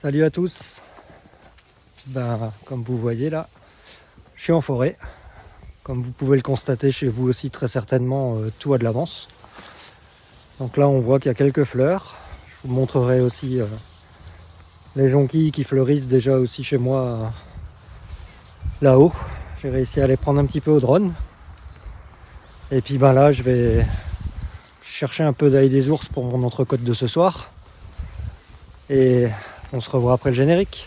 Salut à tous. Comme vous voyez là, je suis en forêt. Comme vous pouvez le constater chez vous aussi très certainement, tout a de l'avance. Donc là on voit qu'il y a quelques fleurs. Je vous montrerai aussi les jonquilles qui fleurissent déjà aussi chez moi là-haut. J'ai réussi à les prendre un petit peu au drone. Et puis là je vais chercher un peu d'ail des ours pour mon entrecôte de ce soir. Et on se revoit après le générique.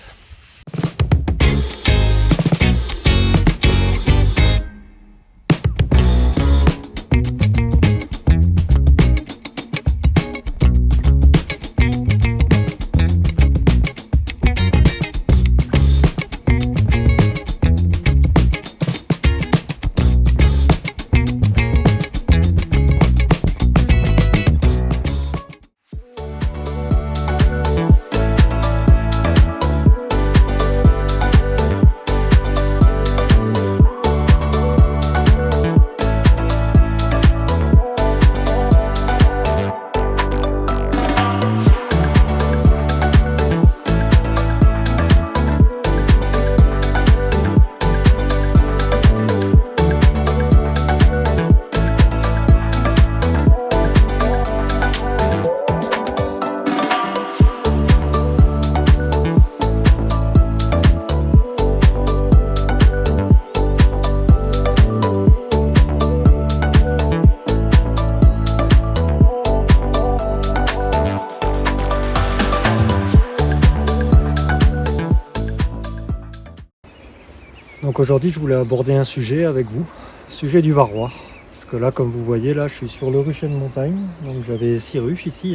Donc aujourd'hui je voulais aborder un sujet avec vous, sujet du varroa. Parce que là comme vous voyez là je suis sur le rucher de montagne, donc j'avais 6 ruches ici.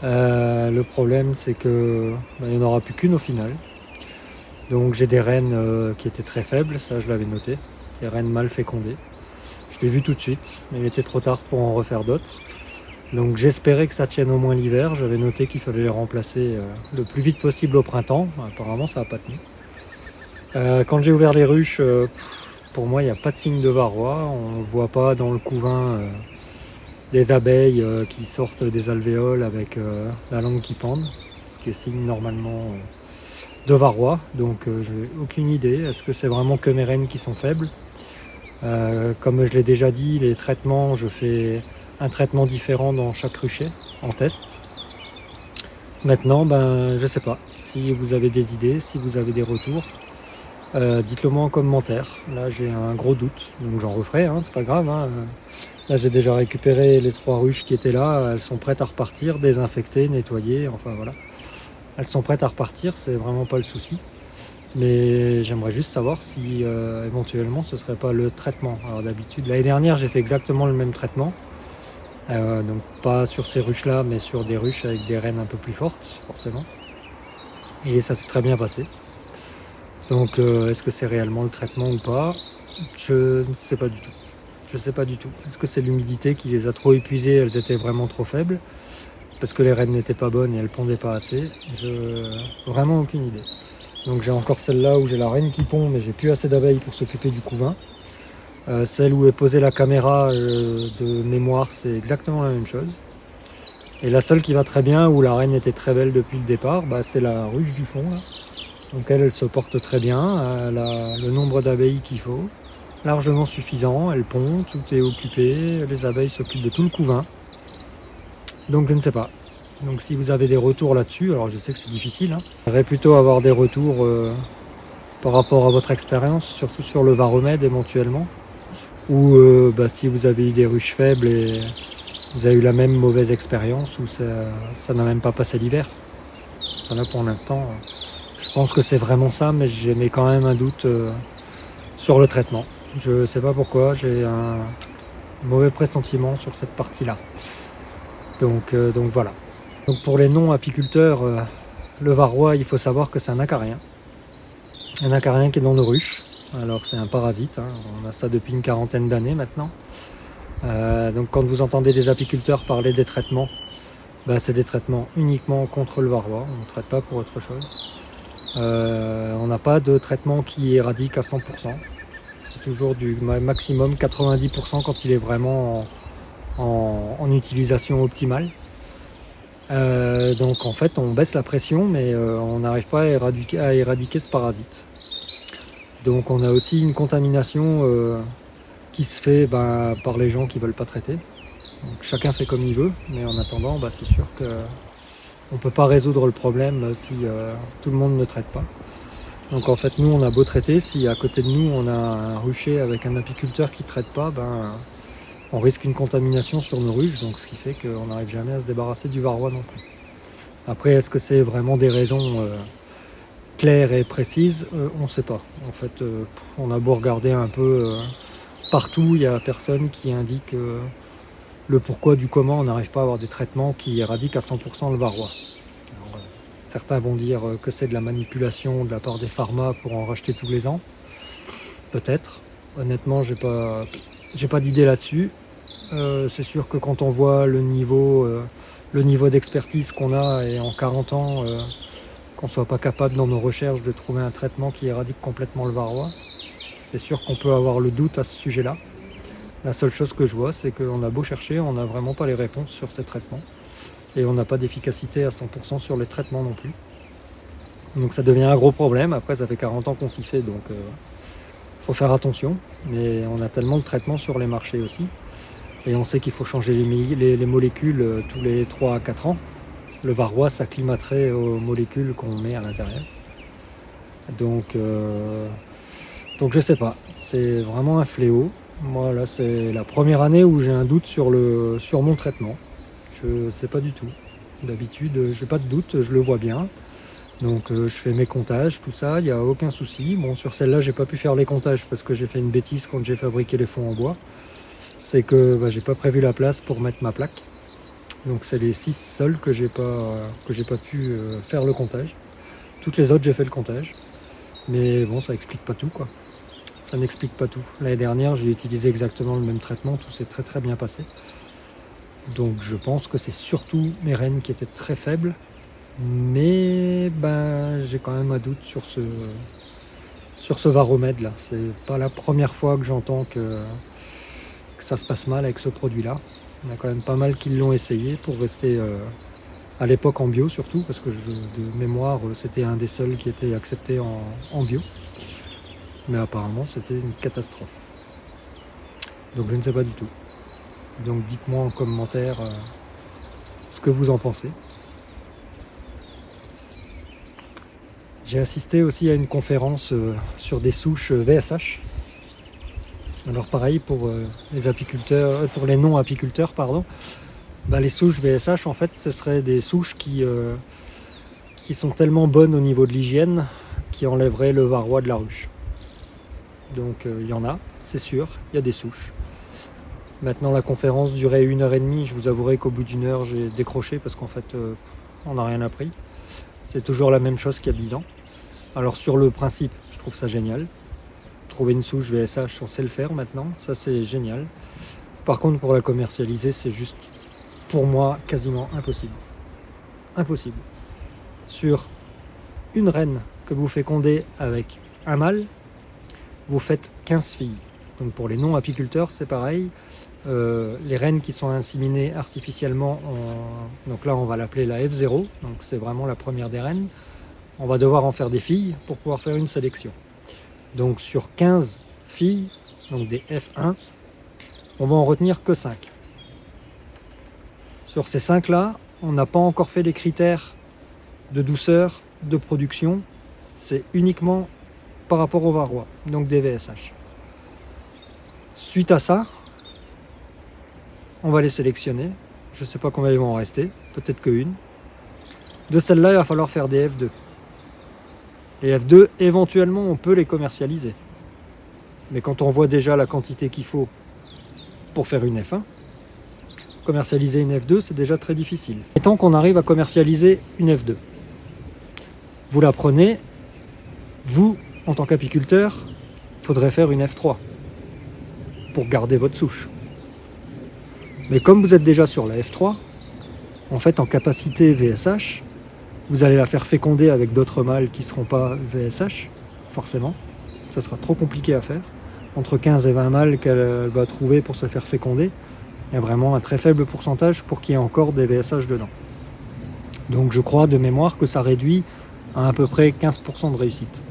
Le problème c'est que il n'y en aura plus qu'une au final. Donc j'ai des reines qui étaient très faibles, ça je l'avais noté, des reines mal fécondées. Je l'ai vu tout de suite, mais il était trop tard pour en refaire d'autres. Donc j'espérais que ça tienne au moins l'hiver, j'avais noté qu'il fallait les remplacer le plus vite possible au printemps, apparemment ça n'a pas tenu. Quand j'ai ouvert les ruches, pour moi il n'y a pas de signe de varroa, on ne voit pas dans le couvain des abeilles qui sortent des alvéoles avec la langue qui pend, ce qui est signe normalement de varroa, donc j'ai aucune idée. Est-ce que c'est vraiment que mes reines qui sont faibles? Comme je l'ai déjà dit, les traitements, je fais un traitement différent dans chaque rucher en test. Maintenant, je sais pas, si vous avez des idées, si vous avez des retours, dites-le moi en commentaire. Là j'ai un gros doute, donc j'en referai, c'est pas grave. Là j'ai déjà récupéré les 3 ruches qui étaient là, elles sont prêtes à repartir, désinfectées, nettoyées, enfin voilà. Elles sont prêtes à repartir, c'est vraiment pas le souci. Mais j'aimerais juste savoir si éventuellement ce serait pas le traitement. Alors d'habitude, l'année dernière j'ai fait exactement le même traitement. Donc pas sur ces ruches là, mais sur des ruches avec des reines un peu plus fortes, forcément. Et ça s'est très bien passé. Donc est-ce que c'est réellement le traitement ou pas? Je ne sais pas du tout. Je sais pas du tout. Est-ce que c'est l'humidité qui les a trop épuisées, elles étaient vraiment trop faibles? Parce que les reines n'étaient pas bonnes et elles pondaient pas assez? Vraiment aucune idée. Donc j'ai encore celle-là où j'ai la reine qui pond, mais j'ai plus assez d'abeilles pour s'occuper du couvain. Celle où est posée la caméra de mémoire, c'est exactement la même chose. Et la seule qui va très bien, où la reine était très belle depuis le départ, c'est la ruche du fond là. Donc elle se porte très bien, elle a le nombre d'abeilles qu'il faut, largement suffisant, elle pond, tout est occupé, les abeilles s'occupent de tout le couvain. Donc je ne sais pas. Donc si vous avez des retours là-dessus, alors je sais que c'est difficile, j'aimerais plutôt avoir des retours par rapport à votre expérience, surtout sur le varomède éventuellement, ou si vous avez eu des ruches faibles et vous avez eu la même mauvaise expérience, ou ça n'a même pas passé l'hiver. Ça là pour l'instant... Je pense que c'est vraiment ça, mais j'ai quand même un doute sur le traitement. Je sais pas pourquoi, j'ai un mauvais pressentiment sur cette partie-là. Donc voilà. Donc pour les non-apiculteurs, le varroa, il faut savoir que c'est un acarien. Un acarien qui est dans nos ruches. Alors c'est un parasite, on a ça depuis une 40aine d'années maintenant. Donc quand vous entendez des apiculteurs parler des traitements, c'est des traitements uniquement contre le varroa, on ne traite pas pour autre chose. On n'a pas de traitement qui éradique à 100%. C'est toujours du maximum 90% quand il est vraiment en utilisation optimale. Donc en fait on baisse la pression mais on n'arrive pas à éradiquer ce parasite. Donc on a aussi une contamination qui se fait par les gens qui ne veulent pas traiter. Donc chacun fait comme il veut, mais en attendant c'est sûr qu'on ne peut pas résoudre le problème si tout le monde ne traite pas. Donc en fait nous on a beau traiter, si à côté de nous on a un rucher avec un apiculteur qui ne traite pas, on risque une contamination sur nos ruches, donc ce qui fait qu'on n'arrive jamais à se débarrasser du varroa non plus. Après, est-ce que c'est vraiment des raisons claires et précises? On ne sait pas. En fait, on a beau regarder un peu partout, il n'y a personne qui indique le pourquoi du comment on n'arrive pas à avoir des traitements qui éradiquent à 100% le varroa. Alors, certains vont dire que c'est de la manipulation de la part des pharma pour en racheter tous les ans. Peut-être. Honnêtement, j'ai pas d'idée là-dessus. C'est sûr que quand on voit le niveau d'expertise qu'on a et en 40 ans qu'on ne soit pas capable dans nos recherches de trouver un traitement qui éradique complètement le varroa, c'est sûr qu'on peut avoir le doute à ce sujet-là. La seule chose que je vois, c'est qu'on a beau chercher, on n'a vraiment pas les réponses sur ces traitements et on n'a pas d'efficacité à 100% sur les traitements non plus. Donc ça devient un gros problème. Après, ça fait 40 ans qu'on s'y fait, donc faut faire attention, mais on a tellement de traitements sur les marchés aussi. Et on sait qu'il faut changer les molécules tous les 3 à 4 ans. Le varroa s'acclimaterait aux molécules qu'on met à l'intérieur. Donc je sais pas, c'est vraiment un fléau. Moi là c'est la première année où j'ai un doute sur mon traitement. Je sais pas du tout. D'habitude j'ai pas de doute, je le vois bien. Donc je fais mes comptages, tout ça, il n'y a aucun souci. Bon, sur celle-là j'ai pas pu faire les comptages parce que j'ai fait une bêtise quand j'ai fabriqué les fonds en bois. C'est que j'ai pas prévu la place pour mettre ma plaque. Donc c'est les 6 seuls que j'ai pas pu faire le comptage. Toutes les autres j'ai fait le comptage. Mais bon, ça explique pas tout quoi. Ça n'explique pas tout. L'année dernière j'ai utilisé exactement le même traitement, tout s'est très très bien passé. Donc je pense que c'est surtout mes rennes qui étaient très faibles. Mais j'ai quand même un doute sur ce varomède là. C'est pas la première fois que j'entends que ça se passe mal avec ce produit-là. Il y en a quand même pas mal qui l'ont essayé pour rester à l'époque en bio surtout, parce que de mémoire c'était un des seuls qui était accepté en bio. Mais apparemment c'était une catastrophe. Donc je ne sais pas du tout. Donc dites-moi en commentaire ce que vous en pensez. J'ai assisté aussi à une conférence sur des souches VSH. Alors pareil pour les apiculteurs, pour les non-apiculteurs, pardon. Les souches VSH en fait ce seraient des souches qui sont tellement bonnes au niveau de l'hygiène qui enlèveraient le varroa de la ruche. Donc il y en a, c'est sûr, il y a des souches. Maintenant la conférence durait 1h30, je vous avouerai qu'au bout d'une heure j'ai décroché parce qu'en fait on n'a rien appris. C'est toujours la même chose qu'il y a 10 ans. Alors sur le principe, je trouve ça génial. Trouver une souche VSH, on sait le faire maintenant, ça c'est génial. Par contre pour la commercialiser, c'est juste, pour moi, quasiment impossible. Impossible. Sur une reine que vous fécondez avec un mâle, vous faites 15 filles. Donc pour les non-apiculteurs, c'est pareil. Les reines qui sont inséminées artificiellement, donc là on va l'appeler la F0, donc c'est vraiment la première des reines. On va devoir en faire des filles pour pouvoir faire une sélection. Donc sur 15 filles, donc des F1, on va en retenir que 5. Sur ces 5 là, on n'a pas encore fait les critères de douceur, de production, c'est uniquement par rapport au varroa, donc des VSH. Suite à ça, on va les sélectionner. Je ne sais pas combien ils vont en rester, peut-être qu'une. De celles-là, il va falloir faire des F2. Les F2, éventuellement, on peut les commercialiser. Mais quand on voit déjà la quantité qu'il faut pour faire une F1, commercialiser une F2, c'est déjà très difficile. Et tant qu'on arrive à commercialiser une F2, vous la prenez, vous, en tant qu'apiculteur, il faudrait faire une F3 pour garder votre souche. Mais comme vous êtes déjà sur la F3, en fait, en capacité VSH, vous allez la faire féconder avec d'autres mâles qui ne seront pas VSH, forcément. Ça sera trop compliqué à faire. Entre 15 et 20 mâles qu'elle va trouver pour se faire féconder, il y a vraiment un très faible pourcentage pour qu'il y ait encore des VSH dedans. Donc je crois de mémoire que ça réduit à peu près 15% de réussite.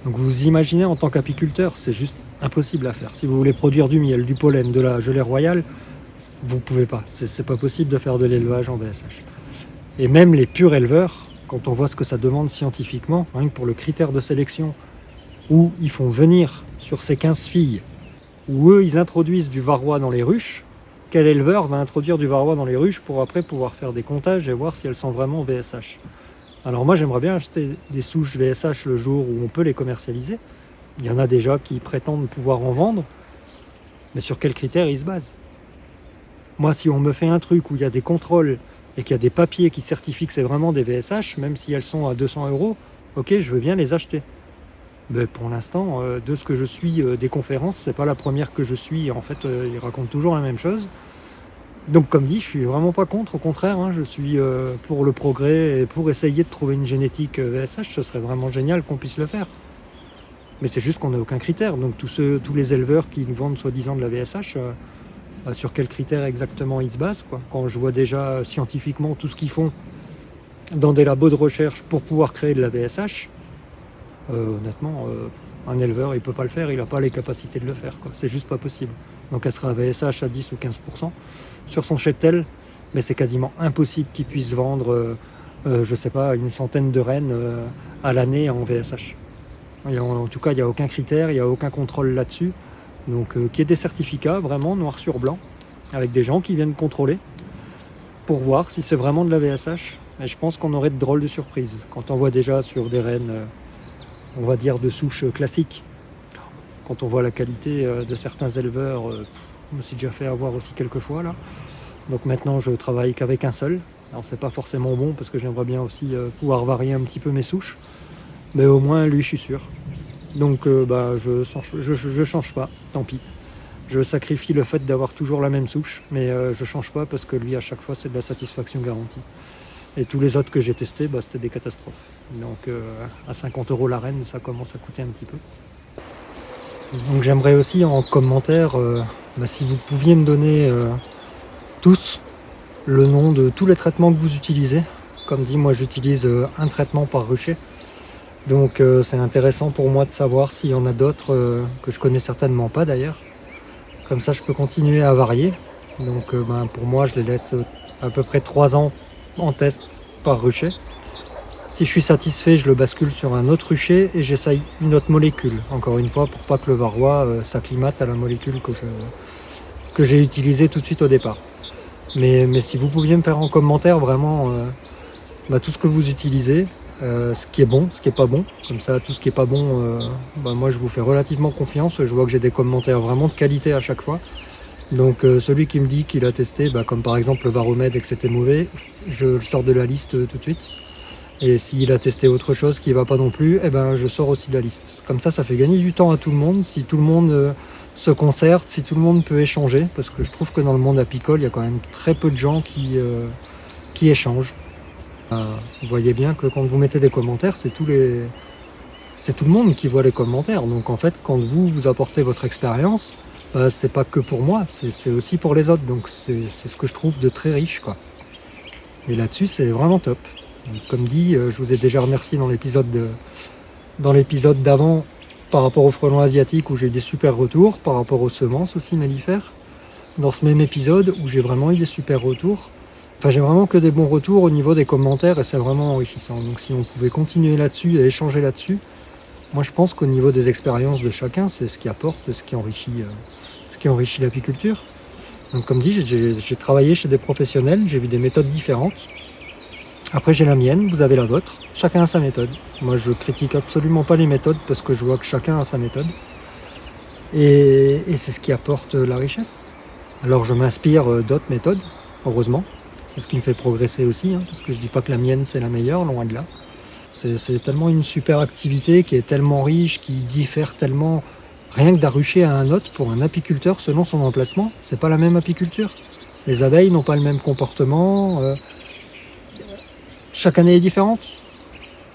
Donc vous imaginez en tant qu'apiculteur, c'est juste impossible à faire. Si vous voulez produire du miel, du pollen, de la gelée royale, vous ne pouvez pas. C'est pas possible de faire de l'élevage en VSH. Et même les purs éleveurs, quand on voit ce que ça demande scientifiquement, rien que pour le critère de sélection, où ils font venir sur ces 15 filles, où eux ils introduisent du varroa dans les ruches, quel éleveur va introduire du varroa dans les ruches pour après pouvoir faire des comptages et voir si elles sont vraiment VSH? Alors moi j'aimerais bien acheter des souches VSH le jour où on peut les commercialiser. Il y en a déjà qui prétendent pouvoir en vendre, mais sur quels critères ils se basent? Moi si on me fait un truc où il y a des contrôles et qu'il y a des papiers qui certifient que c'est vraiment des VSH, même si elles sont à 200 €, ok, je veux bien les acheter. Mais pour l'instant, de ce que je suis des conférences, c'est pas la première que je suis. En fait, ils racontent toujours la même chose. Donc comme dit, je suis vraiment pas contre, au contraire, hein, je suis pour le progrès et pour essayer de trouver une génétique VSH, ce serait vraiment génial qu'on puisse le faire. Mais c'est juste qu'on n'a aucun critère. Donc tous les éleveurs qui nous vendent soi-disant de la VSH, sur quels critères exactement ils se basent, quoi. Quand je vois déjà scientifiquement tout ce qu'ils font dans des labos de recherche pour pouvoir créer de la VSH, honnêtement, un éleveur il peut pas le faire, il n'a pas les capacités de le faire, quoi. C'est juste pas possible. Donc elle sera VSH à 10 ou 15% sur son cheptel, mais c'est quasiment impossible qu'il puisse vendre, je sais pas, une centaine de rennes à l'année en VSH. En tout cas, il n'y a aucun critère, il n'y a aucun contrôle là-dessus. Donc qu'il y ait des certificats vraiment noir sur blanc, avec des gens qui viennent contrôler pour voir si c'est vraiment de la VSH. Et je pense qu'on aurait de drôles de surprises quand on voit déjà sur des rennes, on va dire de souches classiques. Quand on voit la qualité de certains éleveurs, je me suis déjà fait avoir aussi quelques fois là. Donc maintenant je travaille qu'avec un seul. Alors c'est pas forcément bon parce que j'aimerais bien aussi pouvoir varier un petit peu mes souches. Mais au moins lui je suis sûr. Donc je change pas, tant pis. Je sacrifie le fait d'avoir toujours la même souche, mais je change pas parce que lui à chaque fois c'est de la satisfaction garantie. Et tous les autres que j'ai testés, c'était des catastrophes. Donc à 50 € la reine, ça commence à coûter un petit peu. Donc j'aimerais aussi en commentaire, si vous pouviez me donner tous le nom de tous les traitements que vous utilisez. Comme dit, moi j'utilise un traitement par rucher. Donc c'est intéressant pour moi de savoir s'il y en a d'autres que je connais certainement pas d'ailleurs. Comme ça je peux continuer à varier. Donc pour moi je les laisse à peu près 3 ans en test par rucher. Si je suis satisfait, je le bascule sur un autre rucher et j'essaye une autre molécule. Encore une fois, pour pas que le varroa s'acclimate à la molécule que j'ai utilisée tout de suite au départ. Mais si vous pouviez me faire en commentaire vraiment tout ce que vous utilisez, ce qui est bon, ce qui est pas bon. Comme ça, tout ce qui est pas bon, moi je vous fais relativement confiance. Je vois que j'ai des commentaires vraiment de qualité à chaque fois. Donc celui qui me dit qu'il a testé, comme par exemple le Varromed et que c'était mauvais, je le sors de la liste tout de suite. Et s'il a testé autre chose qui va pas non plus, je sors aussi de la liste. Comme ça fait gagner du temps à tout le monde. Si tout le monde se concerte, si tout le monde peut échanger, parce que je trouve que dans le monde apicole, il y a quand même très peu de gens qui échangent. Vous voyez bien que quand vous mettez des commentaires, c'est tout le monde qui voit les commentaires. Donc en fait, quand vous apportez votre expérience, c'est pas que pour moi, c'est aussi pour les autres. Donc c'est ce que je trouve de très riche, quoi. Et là-dessus, c'est vraiment top. Donc, comme dit, je vous ai déjà remercié dans l'épisode d'avant par rapport aux frelons asiatiques où j'ai eu des super retours, par rapport aux semences aussi mellifères. Dans ce même épisode où j'ai vraiment eu des super retours. Enfin, j'ai vraiment que des bons retours au niveau des commentaires et c'est vraiment enrichissant. Donc si on pouvait continuer là-dessus et échanger là-dessus, moi je pense qu'au niveau des expériences de chacun, c'est ce qui apporte, ce qui enrichit l'apiculture. Donc comme dit, j'ai travaillé chez des professionnels, j'ai vu des méthodes différentes. Après j'ai la mienne, vous avez la vôtre, chacun a sa méthode. Moi je critique absolument pas les méthodes parce que je vois que chacun a sa méthode. Et c'est ce qui apporte la richesse. Alors je m'inspire d'autres méthodes, heureusement. C'est ce qui me fait progresser aussi, parce que je dis pas que la mienne c'est la meilleure, loin de là. C'est tellement une super activité qui est tellement riche, qui diffère tellement, rien que d'un rucher à un autre pour un apiculteur selon son emplacement, c'est pas la même apiculture. Les abeilles n'ont pas le même comportement, chaque année est différente.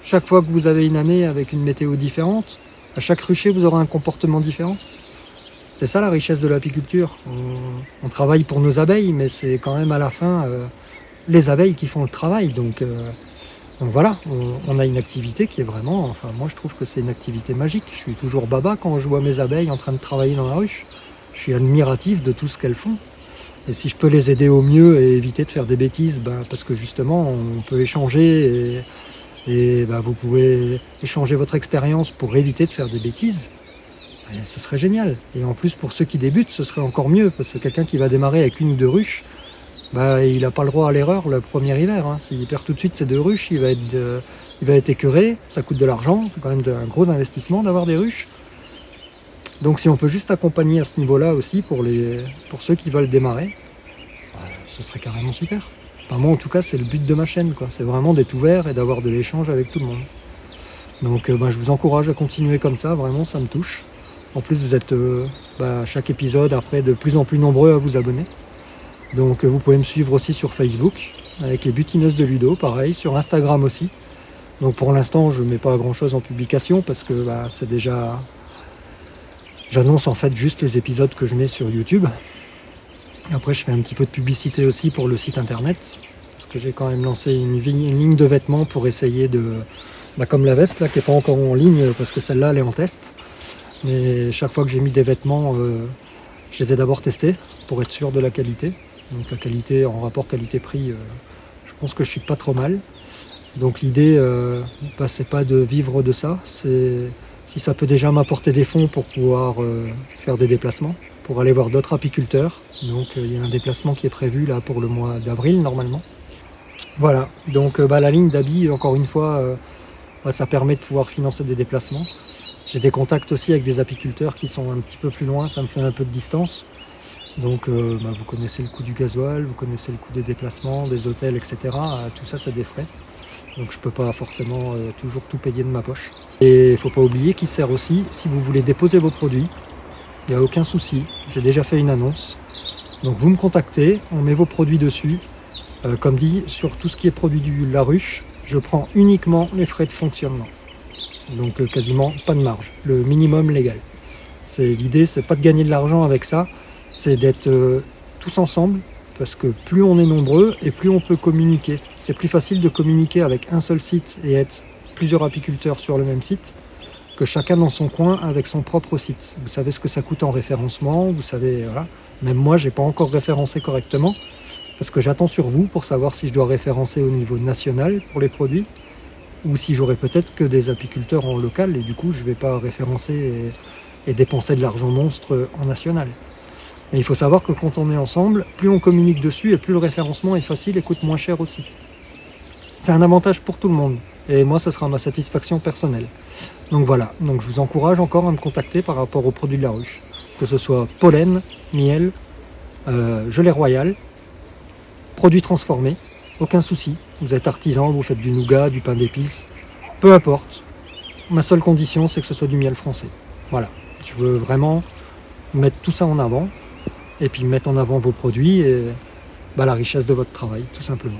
Chaque fois que vous avez une année avec une météo différente, à chaque rucher vous aurez un comportement différent. C'est ça la richesse de l'apiculture. On travaille pour nos abeilles, mais c'est quand même à la fin les abeilles qui font le travail. Donc voilà, on a une activité qui est vraiment, enfin moi je trouve que c'est une activité magique. Je suis toujours baba quand je vois mes abeilles en train de travailler dans la ruche. Je suis admiratif de tout ce qu'elles font. Et si je peux les aider au mieux et éviter de faire des bêtises, parce que justement on peut échanger et vous pouvez échanger votre expérience pour éviter de faire des bêtises, et ce serait génial. Et en plus pour ceux qui débutent, ce serait encore mieux, parce que quelqu'un qui va démarrer avec une ou deux ruches, il n'a pas le droit à l'erreur le premier hiver. Hein. S'il perd tout de suite ses deux ruches, il va être écœuré, ça coûte de l'argent, c'est quand même un gros investissement d'avoir des ruches. Donc si on peut juste accompagner à ce niveau-là aussi pour ceux qui veulent démarrer, ce serait carrément super. Enfin moi en tout cas c'est le but de ma chaîne, quoi. C'est vraiment d'être ouvert et d'avoir de l'échange avec tout le monde. Donc je vous encourage à continuer comme ça, vraiment ça me touche. En plus vous êtes à chaque épisode après de plus en plus nombreux à vous abonner. Donc vous pouvez me suivre aussi sur Facebook avec les butineuses de Ludo, pareil, sur Instagram aussi. Donc pour l'instant je ne mets pas grand chose en publication parce que c'est déjà... J'annonce en fait juste les épisodes que je mets sur YouTube. Après je fais un petit peu de publicité aussi pour le site internet, parce que j'ai quand même lancé une ligne de vêtements pour essayer de... comme la veste là qui n'est pas encore en ligne parce que celle-là elle est en test. Mais chaque fois que j'ai mis des vêtements, je les ai d'abord testés pour être sûr de la qualité. Donc la qualité en rapport qualité-prix, je pense que je suis pas trop mal. Donc l'idée, c'est pas de vivre de ça, c'est si ça peut déjà m'apporter des fonds pour pouvoir faire des déplacements, pour aller voir d'autres apiculteurs. Donc il y a un déplacement qui est prévu là pour le mois d'avril normalement. Voilà, donc la ligne d'habits, encore une fois, ça permet de pouvoir financer des déplacements. J'ai des contacts aussi avec des apiculteurs qui sont un petit peu plus loin, ça me fait un peu de distance. Donc vous connaissez le coût du gasoil, vous connaissez le coût des déplacements, des hôtels, etc. Tout ça, c'est des frais. Donc je ne peux pas forcément toujours tout payer de ma poche. Et il ne faut pas oublier qu'il sert aussi, si vous voulez déposer vos produits, il n'y a aucun souci. J'ai déjà fait une annonce. Donc vous me contactez, on met vos produits dessus. Comme dit, sur tout ce qui est produit de la ruche, je prends uniquement les frais de fonctionnement. Donc quasiment pas de marge, le minimum légal. L'idée, c'est pas de gagner de l'argent avec ça, c'est d'être tous ensemble, parce que plus on est nombreux et plus on peut communiquer. C'est plus facile de communiquer avec un seul site et être plusieurs apiculteurs sur le même site, que chacun dans son coin avec son propre site. Vous savez ce que ça coûte en référencement, vous savez, voilà. Même moi, j'ai pas encore référencé correctement, parce que j'attends sur vous pour savoir si je dois référencer au niveau national pour les produits, ou si j'aurai peut-être que des apiculteurs en local, et du coup, je vais pas référencer et dépenser de l'argent monstre en national. Mais il faut savoir que quand on est ensemble, plus on communique dessus et plus le référencement est facile et coûte moins cher aussi. C'est un avantage pour tout le monde. Et moi, ce sera ma satisfaction personnelle. Donc voilà, donc je vous encourage encore à me contacter par rapport aux produits de la ruche. Que ce soit pollen, miel, gelée royale, produits transformés, aucun souci. Vous êtes artisan, vous faites du nougat, du pain d'épices, peu importe. Ma seule condition, c'est que ce soit du miel français. Voilà, je veux vraiment mettre tout ça en avant. Et puis mettre en avant vos produits et la richesse de votre travail, tout simplement.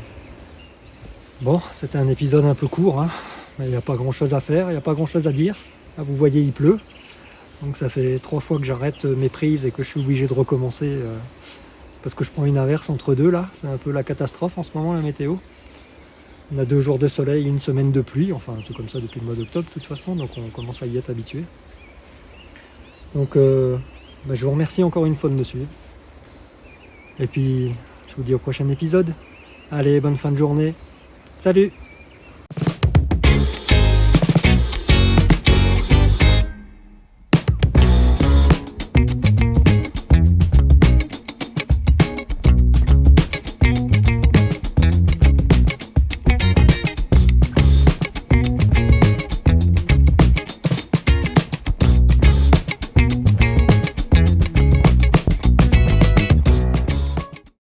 Bon, c'était un épisode un peu court, hein, mais il n'y a pas grand chose à faire, il n'y a pas grand chose à dire. Là, vous voyez, il pleut. Donc ça fait 3 fois que j'arrête mes prises et que je suis obligé de recommencer parce que je prends une averse entre deux là. C'est un peu la catastrophe en ce moment, la météo. On a 2 jours de soleil, 1 semaine de pluie, enfin c'est comme ça depuis le mois d'octobre de toute façon, donc on commence à y être habitué. Donc je vous remercie encore une fois de me suivre. Et puis, je vous dis au prochain épisode. Allez, bonne fin de journée. Salut!